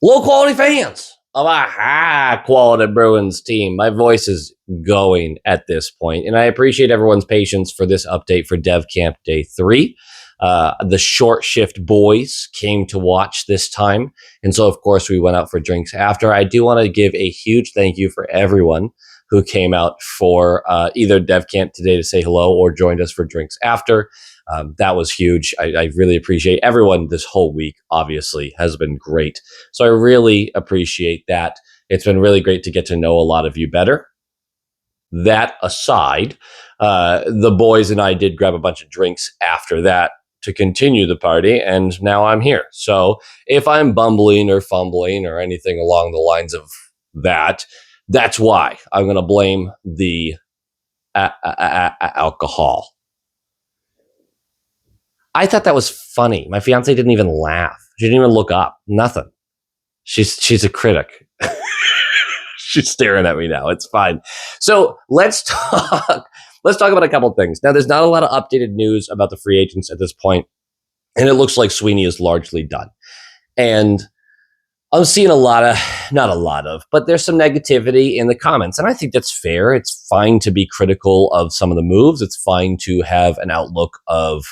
Low quality fans of a high quality Bruins team. My voice is going at this point, and I appreciate everyone's patience for this update for Dev Camp Day 3. The short shift boys came to watch this time, and so of course we went out for drinks after. I do want to give a huge thank you for everyone who came out for either Dev Camp today to say hello or joined us for drinks after. That was huge. I really appreciate everyone this whole week, obviously, has been great. So I really appreciate that. It's been really great to get to know a lot of you better. That aside, the boys and I did grab a bunch of drinks after that to continue the party, and now I'm here. So if I'm bumbling or fumbling or anything along the lines of that, that's why I'm going to blame the alcohol. I thought that was funny. My fiance didn't even laugh. She didn't even look up. Nothing. She's a critic. She's staring at me now. It's fine. So let's talk. Let's talk about a couple of things. Now, there's not a lot of updated news about the free agents at this point, and it looks like Sweeney is largely done. And I'm seeing not a lot of, but there's some negativity in the comments, and I think that's fair. It's fine to be critical of some of the moves. It's fine to have an outlook of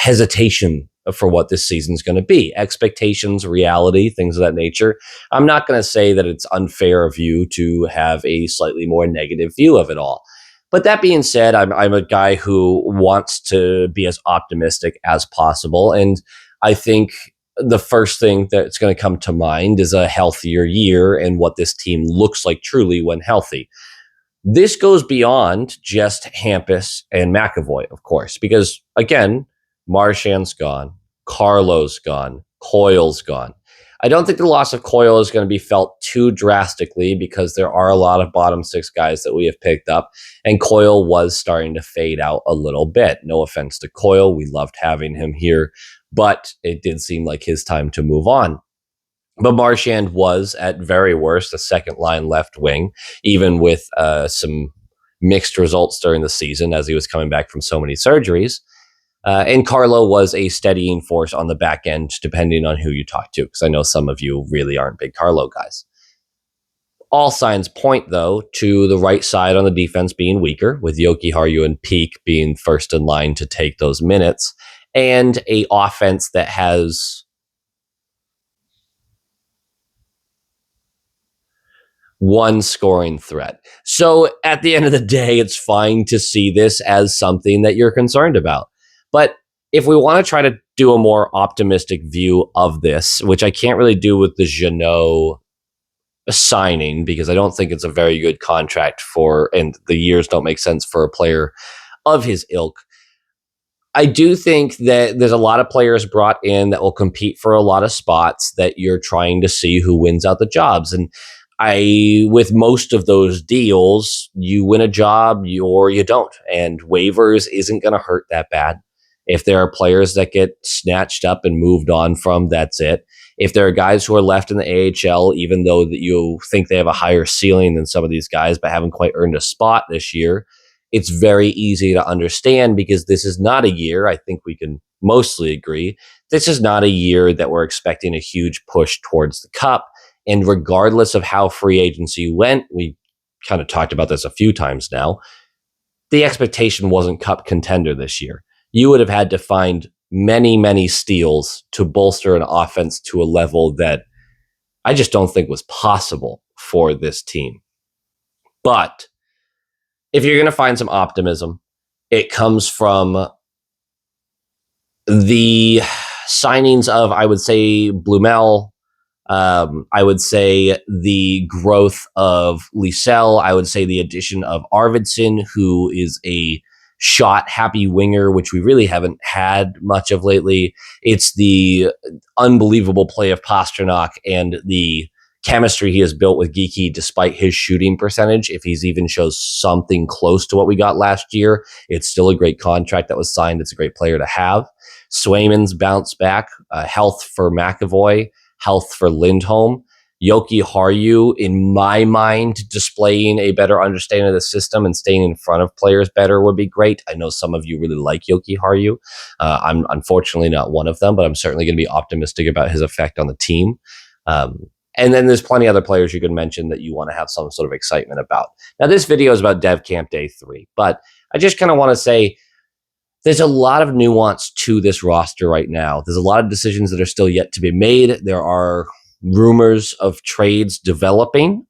hesitation for what this season's going to be, expectations, reality, things of that nature. I'm not going to say that it's unfair of you to have a slightly more negative view of it all. But that being said, I'm a guy who wants to be as optimistic as possible. And I think the first thing that's going to come to mind is a healthier year and what this team looks like truly when healthy. This goes beyond just Hampus and McAvoy, of course, because again, Marchand's gone, Carlo's gone, Coyle's gone. I don't think the loss of Coyle is going to be felt too drastically because there are a lot of bottom six guys that we have picked up, and Coyle was starting to fade out a little bit. No offense to Coyle. We loved having him here, but it did seem like his time to move on. But Marchand was, at very worst, a second line left wing, even with some mixed results during the season as he was coming back from so many surgeries. And Carlo was a steadying force on the back end, depending on who you talk to, because I know some of you really aren't big Carlo guys. All signs point, though, to the right side on the defense being weaker, with Yoki Haru and Peak being first in line to take those minutes, and a offense that has one scoring threat. So at the end of the day, it's fine to see this as something that you're concerned about. But if we want to try to do a more optimistic view of this, which I can't really do with the Jeannot signing because I don't think it's a very good contract for, and the years don't make sense for a player of his ilk. I do think that there's a lot of players brought in that will compete for a lot of spots that you're trying to see who wins out the jobs. And with most of those deals, you win a job or you don't. And waivers isn't going to hurt that bad. If there are players that get snatched up and moved on from, that's it. If there are guys who are left in the AHL, even though that you think they have a higher ceiling than some of these guys, but haven't quite earned a spot this year, it's very easy to understand because this is not a year, I think we can mostly agree, this is not a year that we're expecting a huge push towards the cup. And regardless of how free agency went, we kind of talked about this a few times now, the expectation wasn't cup contender this year. You would have had to find many, many steals to bolster an offense to a level that I just don't think was possible for this team. But if you're going to find some optimism, it comes from the signings of, I would say, Blumel. I would say the growth of Liesel. I would say the addition of Arvidsson, who is a shot-happy winger, which we really haven't had much of lately. It's the unbelievable play of Pasternak and the chemistry he has built with Geeky despite his shooting percentage. If he's even shows something close to what we got last year, it's still a great contract that was signed. It's a great player to have. Swayman's bounce back, health for McAvoy, health for Lindholm. Yoki Haru, in my mind, displaying a better understanding of the system and staying in front of players better would be great. I know some of you really like Yoki Haru. I'm unfortunately not one of them, but I'm certainly going to be optimistic about his effect on the team. And then there's plenty of other players you can mention that you want to have some sort of excitement about. Now, this video is about Dev Camp Day 3, but I just kind of want to say there's a lot of nuance to this roster right now. There's a lot of decisions that are still yet to be made. There are rumors of trades developing.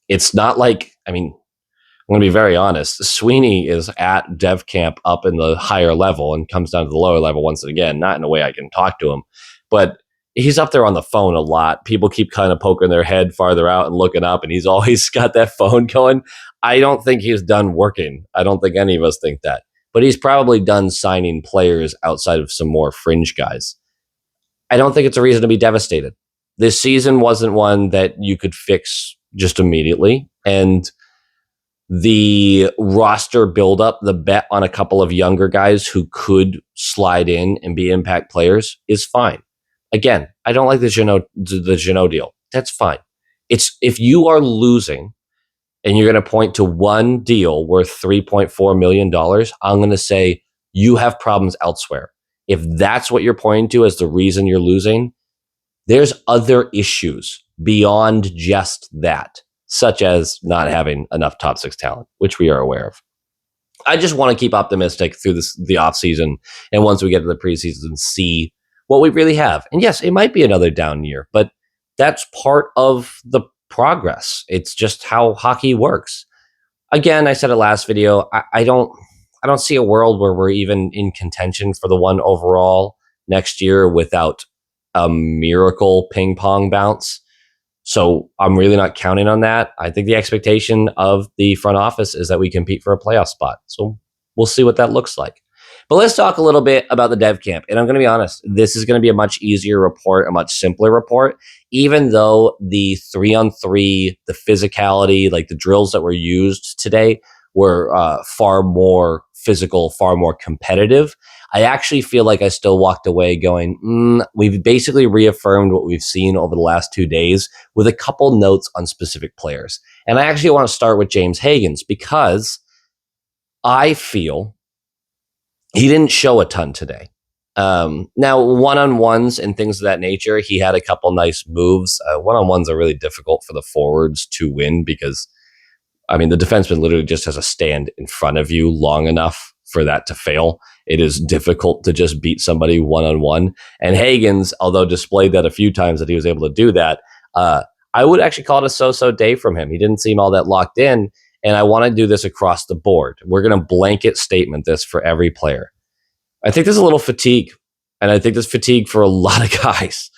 It's not like, I mean, I'm going to be very honest. Sweeney is at Dev Camp up in the higher level and comes down to the lower level once again, not in a way I can talk to him, but he's up there on the phone a lot. People keep kind of poking their head farther out and looking up, and he's always got that phone going. I don't think he's done working. I don't think any of us think that. But he's probably done signing players outside of some more fringe guys. I don't think it's a reason to be devastated. This season wasn't one that you could fix just immediately. And the roster buildup, the bet on a couple of younger guys who could slide in and be impact players is fine. Again, I don't like the Jeannot deal. That's fine. It's if you are losing and you're going to point to one deal worth $3.4 million, I'm going to say you have problems elsewhere. If that's what you're pointing to as the reason you're losing, there's other issues beyond just that, such as not having enough top 6 talent, which we are aware of. I just want to keep optimistic through the offseason, and once we get to the preseason, see what we really have. And yes, it might be another down year, but that's part of the progress. It's just how hockey works. Again, I said it last video, I don't see a world where we're even in contention for the 1 overall next year without a miracle ping pong bounce. So I'm really not counting on that. I think the expectation of the front office is that we compete for a playoff spot. So we'll see what that looks like. But let's talk a little bit about the dev camp. And I'm going to be honest, this is going to be a much easier report, a much simpler report, even though the 3-on-3, the physicality, like the drills that were used today were far more physical, far more competitive. I actually feel like I still walked away going, we've basically reaffirmed what we've seen over the last 2 days with a couple notes on specific players. And I actually want to start with James Hagens because I feel he didn't show a ton today. Now, one-on-ones and things of that nature, he had a couple nice moves. One-on-ones are really difficult for the forwards to win because, I mean, the defenseman literally just has to stand in front of you long enough for that to fail. It is difficult to just beat somebody one-on-one. And Hagens, although displayed that a few times that he was able to do that, I would actually call it a so-so day from him. He didn't seem all that locked in. And I want to do this across the board. We're going to blanket statement this for every player. I think there's a little fatigue, and I think there's fatigue for a lot of guys.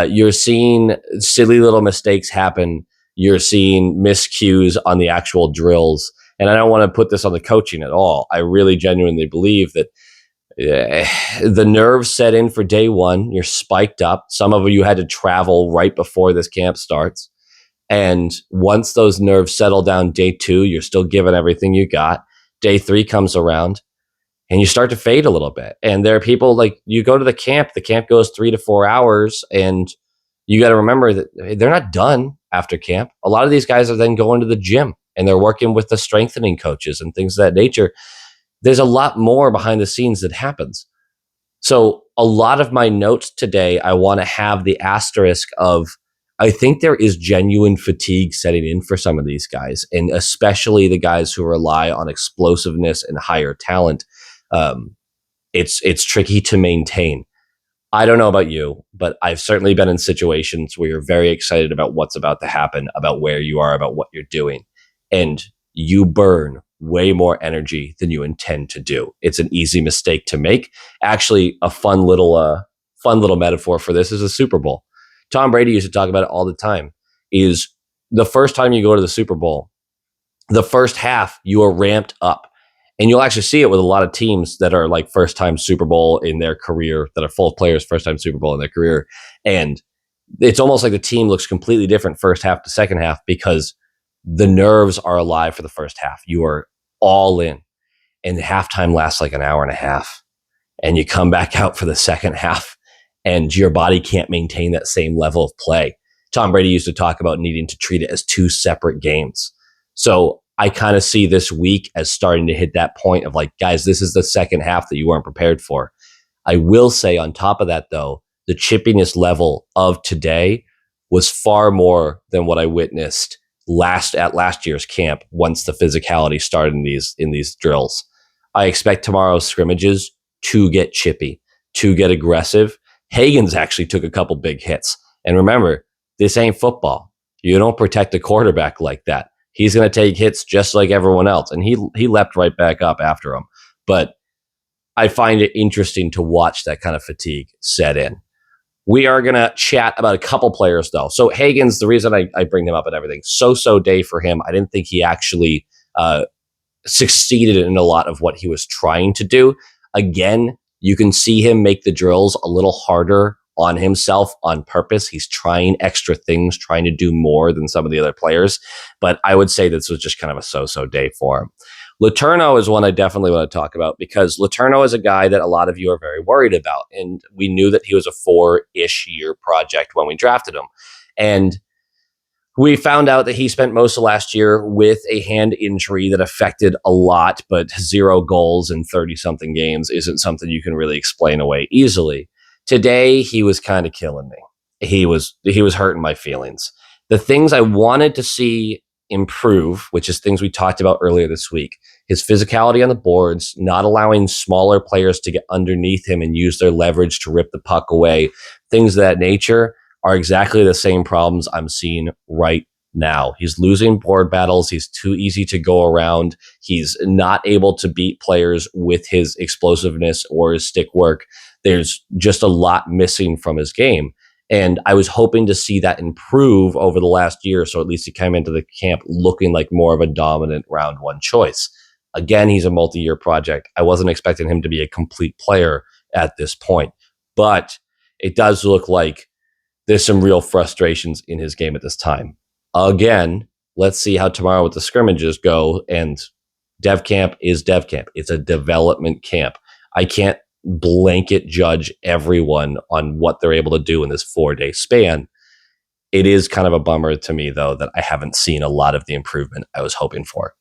You're seeing silly little mistakes happen. You're seeing miscues on the actual drills. And I don't want to put this on the coaching at all. I really genuinely believe that the nerves set in for day 1. You're spiked up. Some of you had to travel right before this camp starts. And once those nerves settle down day 2, you're still giving everything you got. Day 3 comes around and you start to fade a little bit. And there are people like you go to the camp goes 3 to 4 hours, and you got to remember that they're not done after camp. A lot of these guys are then going to the gym and they're working with the strengthening coaches and things of that nature. There's a lot more behind the scenes that happens. So a lot of my notes today, I want to have the asterisk of, I think there is genuine fatigue setting in for some of these guys, and especially the guys who rely on explosiveness and higher talent. It's tricky to maintain. I don't know about you, but I've certainly been in situations where you're very excited about what's about to happen, about where you are, about what you're doing, and you burn way more energy than you intend to do. It's an easy mistake to make. Actually, a fun little metaphor for this is a Super Bowl. Tom Brady used to talk about it all the time, is the first time you go to the Super Bowl, the first half, you are ramped up. And you'll actually see it with a lot of teams that are like first-time Super Bowl in their career, that are full of players, first-time Super Bowl in their career. And it's almost like the team looks completely different first half to second half because the nerves are alive for the first half. You are all in. And the halftime lasts like an hour and a half. And you come back out for the second half, and your body can't maintain that same level of play. Tom Brady used to talk about needing to treat it as two separate games. So I kind of see this week as starting to hit that point of like, guys, this is the second half that you weren't prepared for. I will say on top of that, though, the chippiness level of today was far more than what I witnessed last year's camp once the physicality started in these drills. I expect tomorrow's scrimmages to get chippy, to get aggressive. Hagen's actually took a couple big hits. And remember, this ain't football. You don't protect a quarterback like that. He's going to take hits just like everyone else. And he leapt right back up after him. But I find it interesting to watch that kind of fatigue set in. We are going to chat about a couple players, though. So Hagen's, the reason I bring him up and everything, so day for him. I didn't think he actually succeeded in a lot of what he was trying to do. Again, you can see him make the drills a little harder on himself on purpose. He's trying extra things, trying to do more than some of the other players. But I would say this was just kind of a so day for him. Letourneau is one I definitely want to talk about because Letourneau is a guy that a lot of you are very worried about. And we knew that he was a 4-ish year project when we drafted him. And we found out that he spent most of last year with a hand injury that affected a lot, but 0 goals in 30-something games isn't something you can really explain away easily. Today, he was kind of killing me. He was hurting my feelings. The things I wanted to see improve, which is things we talked about earlier this week, his physicality on the boards, not allowing smaller players to get underneath him and use their leverage to rip the puck away, things of that nature are exactly the same problems I'm seeing right now. He's losing board battles. He's too easy to go around. He's not able to beat players with his explosiveness or his stick work. There's just a lot missing from his game. And I was hoping to see that improve over the last year. So at least he came into the camp looking like more of a dominant round one choice. Again, he's a multi-year project. I wasn't expecting him to be a complete player at this point, but it does look like there's some real frustrations in his game at this time. Again, let's see how tomorrow with the scrimmages go. And dev camp is dev camp. It's a development camp. I can't blanket judge everyone on what they're able to do in this 4-day span. It is kind of a bummer to me, though, that I haven't seen a lot of the improvement I was hoping for.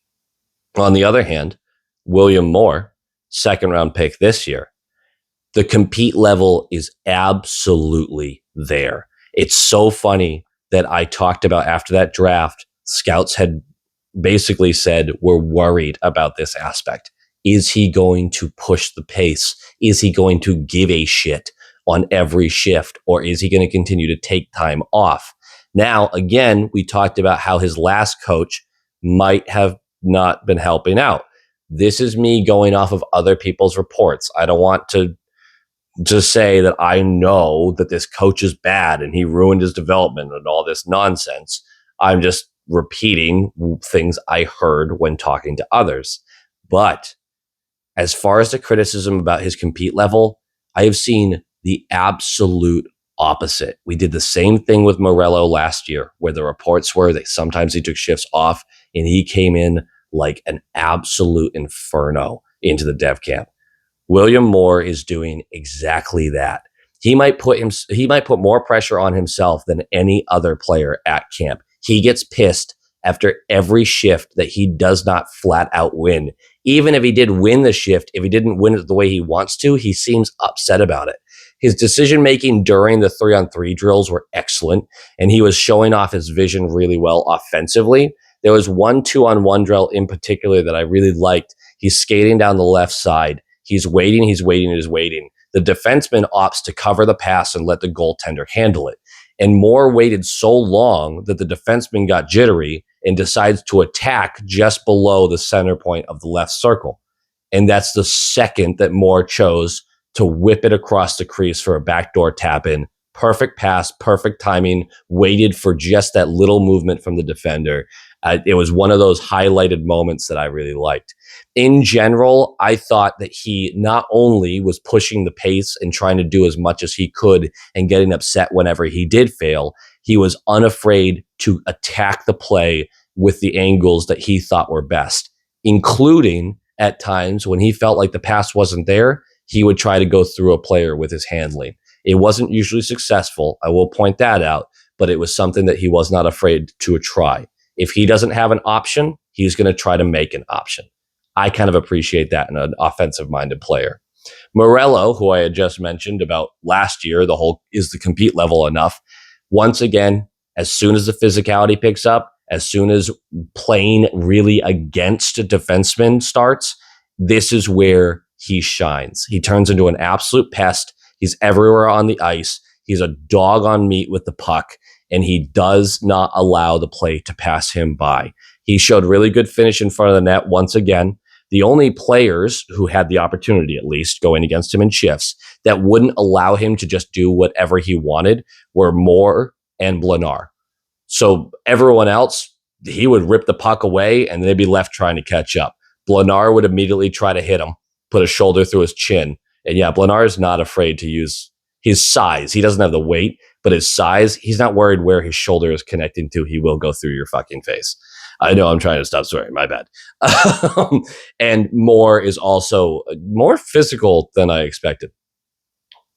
On the other hand, William Moore, 2nd round pick this year, the compete level is absolutely there. It's so funny that I talked about after that draft, scouts had basically said, we're worried about this aspect. Is he going to push the pace? Is he going to give a shit on every shift? Or is he going to continue to take time off? Now, again, we talked about how his last coach might have not been helping out. This is me going off of other people's reports. I don't want to just say that I know that this coach is bad and he ruined his development and all this nonsense. I'm just repeating things I heard when talking to others. But as far as the criticism about his compete level, I have seen the absolute opposite. We did the same thing with Morello last year, where the reports were that sometimes he took shifts off and he came in like an absolute inferno into the dev camp. William Moore is doing exactly that. He might put more pressure on himself than any other player at camp. He gets pissed after every shift that he does not flat out win. Even if he did win the shift, if he didn't win it the way he wants to, he seems upset about it. His decision-making during the 3-on-3 drills were excellent, and he was showing off his vision really well offensively. There was one 2-on-1 drill in particular that I really liked. He's skating down the left side. He's waiting. The defenseman opts to cover the pass and let the goaltender handle it. And Moore waited so long that the defenseman got jittery and decides to attack just below the center point of the left circle. And that's the second that Moore chose to whip it across the crease for a backdoor tap in. Perfect pass, perfect timing, waited for just that little movement from the defender. It was one of those highlighted moments that I really liked. In general, I thought that he not only was pushing the pace and trying to do as much as he could and getting upset whenever he did fail, he was unafraid to attack the play with the angles that he thought were best, including at times when he felt like the pass wasn't there, he would try to go through a player with his handling. It wasn't usually successful. I will point that out. but it was something that he was not afraid to try. If he doesn't have an option, he's going to try to make an option. I kind of appreciate that in an offensive-minded player. Morello, who I had just mentioned about last year, the whole is the compete level enough? Once again, as soon as the physicality picks up, as soon as playing really against a defenseman starts, this is where he shines. He turns into an absolute pest. He's everywhere on the ice. He's a dog on meat with the puck, and he does not allow the play to pass him by. He showed really good finish in front of the net once again. The only players who had the opportunity, at least, going against him in shifts that wouldn't allow him to just do whatever he wanted were Moore and Blenar. So everyone else, he would rip the puck away and they'd be left trying to catch up. Blenar would immediately try to hit him, put a shoulder through his chin. And yeah, Blenar is not afraid to use his size. He doesn't have the weight, but his size, he's not worried where his shoulder is connecting to. He will go through your fucking face. I know I'm trying to stop swearing. My bad. And Moore is also more physical than I expected.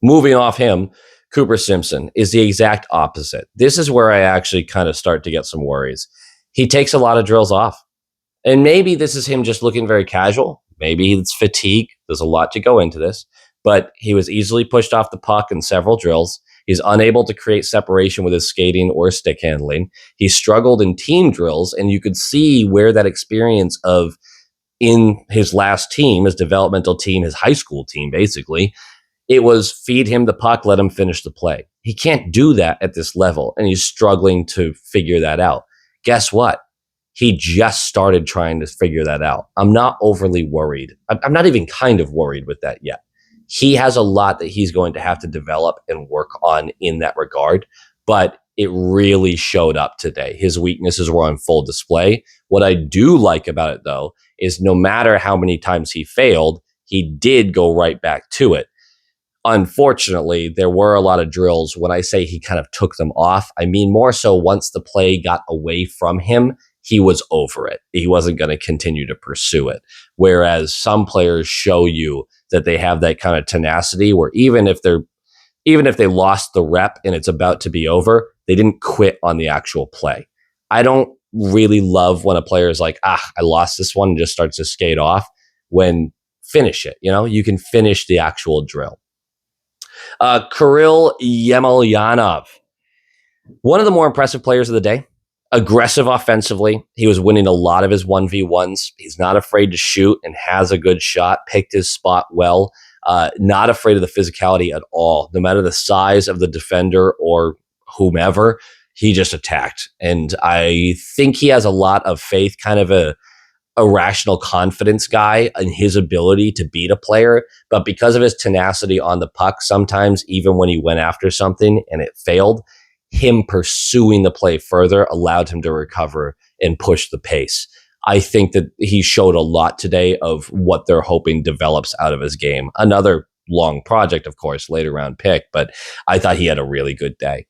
Moving off him, Cooper Simpson is the exact opposite. This is where I actually kind of start to get some worries. He takes a lot of drills off. And maybe this is him just looking very casual. Maybe it's fatigue. There's a lot to go into this. But he was easily pushed off the puck in several drills. He's unable to create separation with his skating or stick handling. He struggled in team drills, and you could see where that experience of in his last team, his developmental team, his high school team, basically, it was feed him the puck, let him finish the play. He can't do that at this level, and he's struggling to figure that out. Guess what? He just started trying to figure that out. I'm not overly worried. I'm not even kind of worried with that yet. He has a lot that he's going to have to develop and work on in that regard, but it really showed up today. His weaknesses were on full display. What I do like about it, though, is no matter how many times he failed, he did go right back to it. Unfortunately, there were a lot of drills. When I say he kind of took them off, I mean more so once the play got away from him, he was over it. He wasn't going to continue to pursue it. Whereas some players show you that they have that kind of tenacity where even if they lost the rep and it's about to be over, they didn't quit on the actual play. I don't really love when a player is like, I lost this one and just starts to skate off. When finish it, you can finish the actual drill. Kirill Yemelyanov, one of the more impressive players of the day. Aggressive offensively. He was winning a lot of his 1v1s. He's not afraid to shoot and has a good shot, picked his spot well, not afraid of the physicality at all. No matter the size of the defender or whomever, he just attacked. And I think he has a lot of faith, kind of a rational confidence guy in his ability to beat a player. But because of his tenacity on the puck, sometimes even when he went after something and it failed, him pursuing the play further allowed him to recover and push the pace. I think that he showed a lot today of what they're hoping develops out of his game. Another long project, of course, later round pick, but I thought he had a really good day.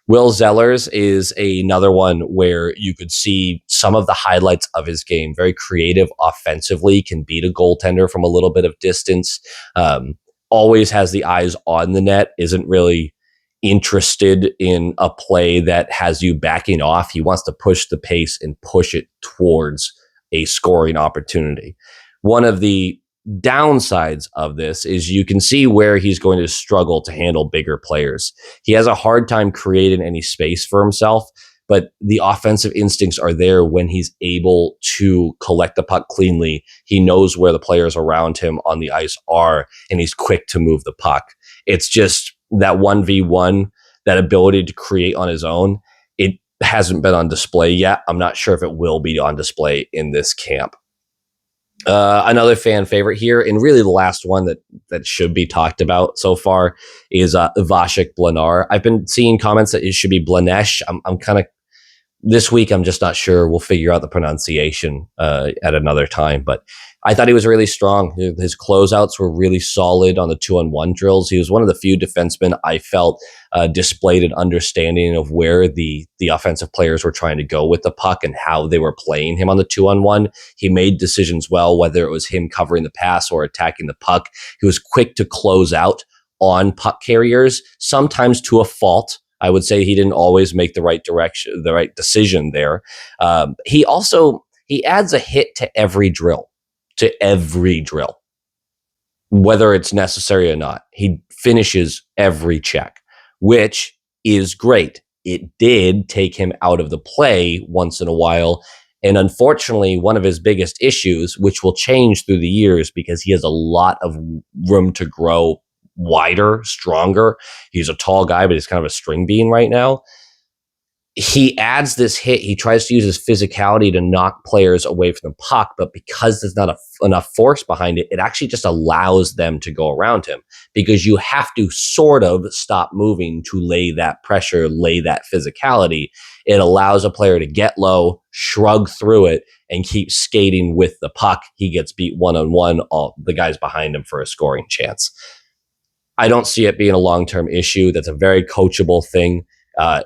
Will Zellers is another one where you could see some of the highlights of his game. Very creative offensively, can beat a goaltender from a little bit of distance. Always has the eyes on the net, isn't really interested in a play that has you backing off. He wants to push the pace and push it towards a scoring opportunity. One of the downsides of this is you can see where he's going to struggle to handle bigger players. He has a hard time creating any space for himself, but the offensive instincts are there when he's able to collect the puck cleanly. He knows where the players around him on the ice are, and he's quick to move the puck. It's just that 1v1, that ability to create on his own, it hasn't been on display yet. I'm not sure if it will be on display in this camp. Another fan favorite here, and really the last one that should be talked about so far, is Vasek Blenar. I've been seeing comments that it should be Blanesh. I'm kind of this week, I'm just not sure. We'll figure out the pronunciation at another time. But I thought he was really strong. His closeouts were really solid on the 2-on-1 drills. He was one of the few defensemen I felt displayed an understanding of where the offensive players were trying to go with the puck and how they were playing him on the 2-on-1. He made decisions well, whether it was him covering the pass or attacking the puck. He was quick to close out on puck carriers, sometimes to a fault. I would say he didn't always make the right decision there. He adds a hit to every drill, whether it's necessary or not. He finishes every check, which is great. It did take him out of the play once in a while. And unfortunately, one of his biggest issues, which will change through the years because he has a lot of room to grow wider, stronger. He's a tall guy, but he's kind of a string bean right now. He adds this hit. He tries to use his physicality to knock players away from the puck, but because there's not enough force behind it, it actually just allows them to go around him because you have to sort of stop moving to lay that pressure, lay that physicality. It allows a player to get low, shrug through it, and keep skating with the puck. He gets beat one-on-one, all the guys behind him for a scoring chance. I don't see it being a long-term issue. That's a very coachable thing.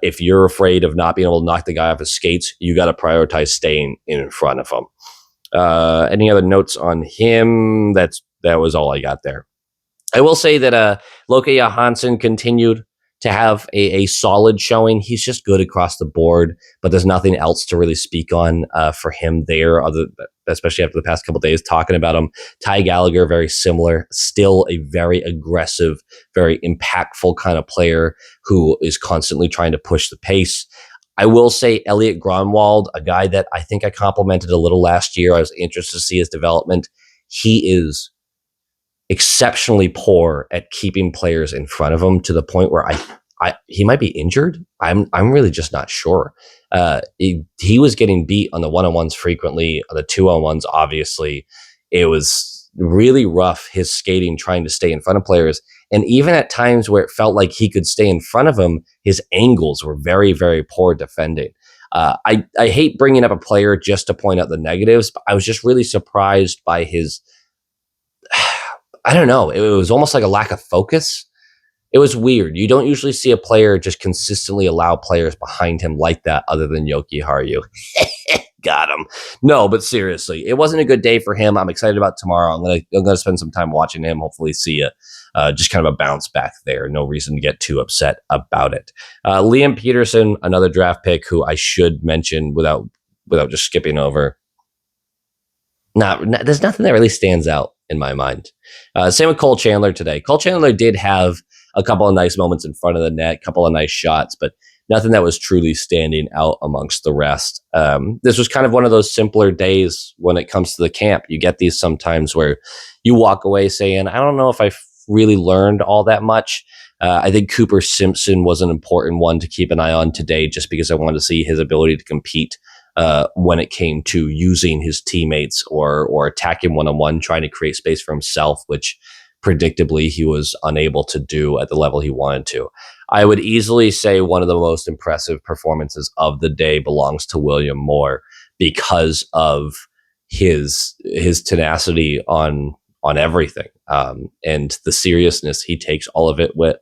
If you're afraid of not being able to knock the guy off his skates, you got to prioritize staying in front of him. Any other notes on him? That was all I got there. I will say that Loke Johansson continued to have a solid showing. He's just good across the board, but there's nothing else to really speak on for him there, especially after the past couple of days talking about him. Ty Gallagher, very similar, still a very aggressive, very impactful kind of player who is constantly trying to push the pace. I will say Elliot Grunwald, a guy that I think I complimented a little last year. I was interested to see his development. He is exceptionally poor at keeping players in front of him to the point where he might be injured. I'm really just not sure. He was getting beat on the one-on-ones frequently, on the two-on-ones, obviously. It was really rough, his skating, trying to stay in front of players. And even at times where it felt like he could stay in front of him, his angles were very, very poor defending. I hate bringing up a player just to point out the negatives, but I was just really surprised by his I don't know. It was almost like a lack of focus. It was weird. You don't usually see a player just consistently allow players behind him like that other than Yoki Haru. Got him. No, but seriously, it wasn't a good day for him. I'm excited about tomorrow. I'm gonna spend some time watching him. Hopefully see just kind of a bounce back there. No reason to get too upset about it. Liam Peterson, another draft pick who I should mention without just skipping over. There's nothing that really stands out in my mind. Same with Cole Chandler today. Cole Chandler did have a couple of nice moments in front of the net, a couple of nice shots, but nothing that was truly standing out amongst the rest. This was kind of one of those simpler days when it comes to the camp. You get these sometimes where you walk away saying, I don't know if I really learned all that much. I think Cooper Simpson was an important one to keep an eye on today just because I wanted to see his ability to compete when it came to using his teammates or attacking one-on-one, trying to create space for himself, which predictably he was unable to do at the level he wanted to. I would easily say one of the most impressive performances of the day belongs to William Moore because of his tenacity on everything, and the seriousness he takes all of it with,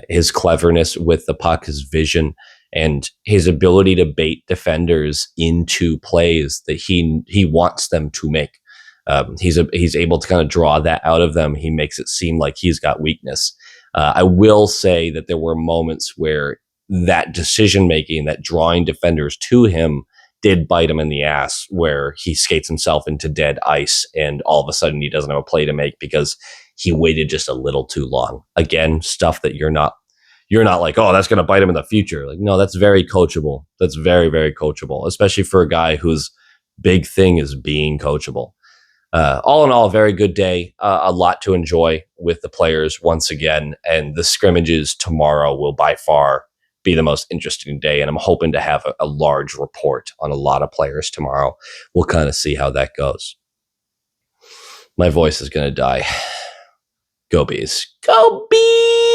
his cleverness with the puck, his vision, and his ability to bait defenders into plays that he wants them to make. He's able to kind of draw that out of them. He makes it seem like he's got weakness. I will say that there were moments where that decision making, that drawing defenders to him, did bite him in the ass, where he skates himself into dead ice and all of a sudden he doesn't have a play to make because he waited just a little too long. Again, stuff that you're not like, oh, that's going to bite him in the future. Like, no, that's very coachable. That's very, very coachable, especially for a guy whose big thing is being coachable. All in all, a very good day. A lot to enjoy with the players once again. And the scrimmages tomorrow will by far be the most interesting day. And I'm hoping to have a large report on a lot of players tomorrow. We'll kind of see how that goes. My voice is going to die. Go Bees. Go Bees!